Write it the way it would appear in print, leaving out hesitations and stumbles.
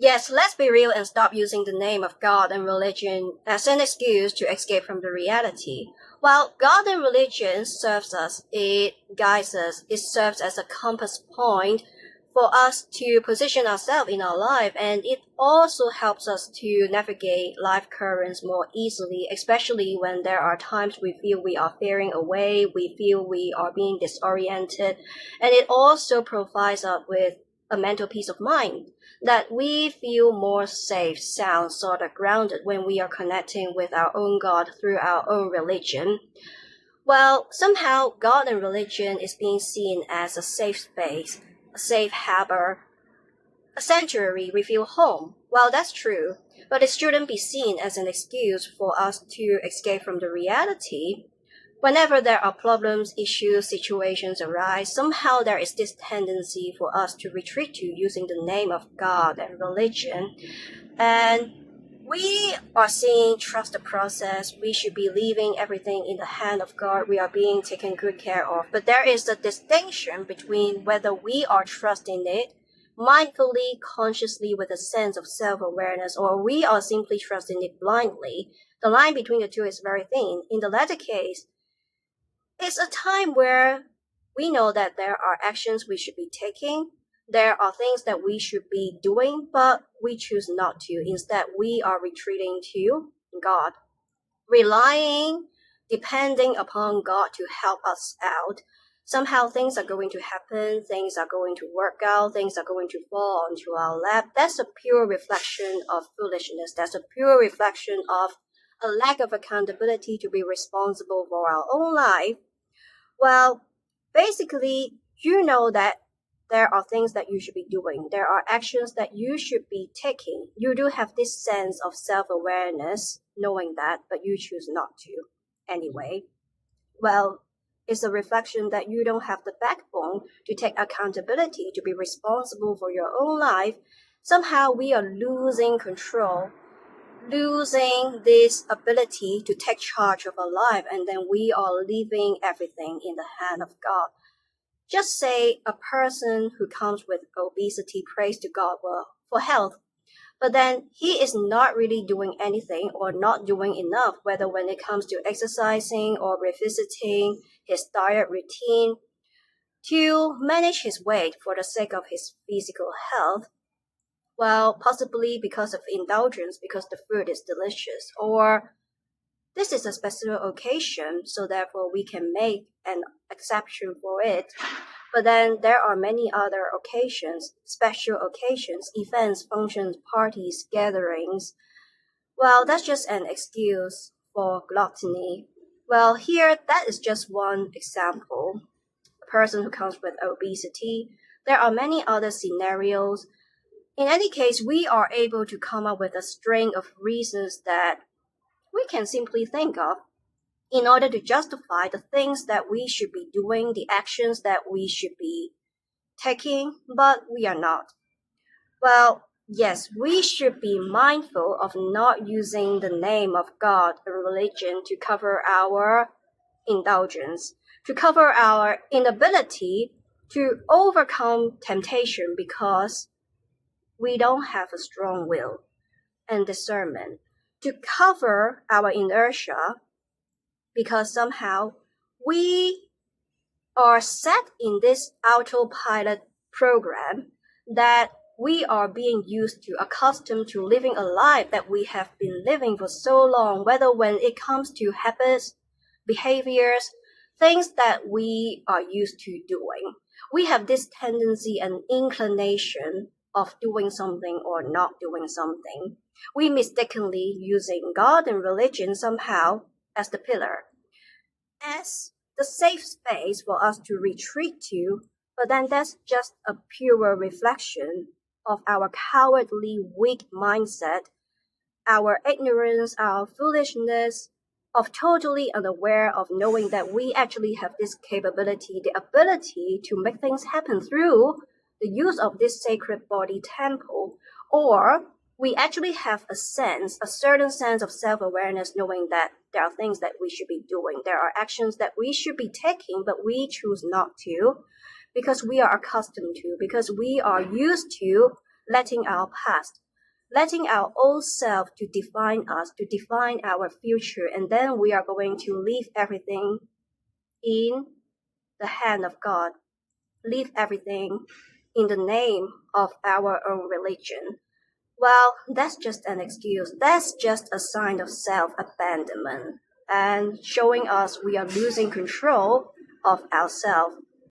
Yes, let's be real and stop using the name of God and religion as an excuse to escape from the reality. While God and religion serves us, it guides us, it serves as a compass point for us to position ourselves in our life, and it also helps us to navigate life currents more easily, especially when there are times we feel we are veering away, we feel we are being disoriented, and it also provides us with a mental peace of mind that we feel more safe, sound, sort of grounded when we are connecting with our own God through our own religion. Well, somehow God and religion is being seen as a safe space, a safe harbor, a sanctuary we feel home. Well, that's true, but it shouldn't be seen as an excuse for us to escape from the reality. Whenever there are problems, issues, situations arise, somehow there is this tendency for us to retreat to using the name of God and religion. And we are saying trust the process. We should be leaving everything in the hand of God. We are being taken good care of. But there is a distinction between whether we are trusting it mindfully, consciously, with a sense of self-awareness, or we are simply trusting it blindly. The line between the two is very thin. In the latter case, it's a time where we know that there are actions we should be taking, there are things that we should be doing, but we choose not to. Instead, we are retreating to God, relying, depending upon God to help us out. Somehow things are going to happen, things are going to work out, things are going to fall onto our lap. That's a pure reflection of foolishness. That's a pure reflection of a lack of accountability to be responsible for our own life. Well, basically, you know that there are things that you should be doing. There are actions that you should be taking. You do have this sense of self-awareness, knowing that, but you choose not to anyway. Well, it's a reflection that you don't have the backbone to take accountability, to be responsible for your own life. Somehow we are losing control, losing this ability to take charge of our life, and then we are leaving everything in the hand of God. Just say a person who comes with obesity prays to God for health, but then he is not really doing anything or not doing enough, whether when it comes to exercising or revisiting his diet routine to manage his weight for the sake of his physical health. Well, possibly because of indulgence, because the food is delicious, or this is a special occasion, so therefore we can make an exception for it. But then there are many other occasions, special occasions, events, functions, parties, gatherings. Well, that's just an excuse for gluttony. Well, here, that is just one example. A person who comes with obesity. There are many other scenarios. In any case, we are able to come up with a string of reasons that we can simply think of in order to justify the things that we should be doing, the actions that we should be taking, but we are not. Well, yes, we should be mindful of not using the name of God and religion to cover our indulgence, to cover our inability to overcome temptation because we don't have a strong will and discernment, to cover our inertia because somehow we are set in this autopilot program that we are being used to, accustomed to living a life that we have been living for so long, whether when it comes to habits, behaviors, things that we are used to doing. We have this tendency and inclination of doing something or not doing something. We mistakenly using God and religion somehow as the pillar, as the safe space for us to retreat to, but then that's just a pure reflection of our cowardly, weak mindset, our ignorance, our foolishness, of totally unaware of knowing that we actually have this capability, the ability to make things happen through the use of this sacred body temple, or we actually have a certain sense of self-awareness, knowing that there are things that we should be doing. There are actions that we should be taking, but we choose not to because we are accustomed to, because we are used to letting our past, letting our old self to define us, to define our future, and then we are going to leave everything in the hand of God, leave everything in the name of our own religion. Well, that's just an excuse. That's just a sign of self-abandonment and showing us we are losing control of ourselves.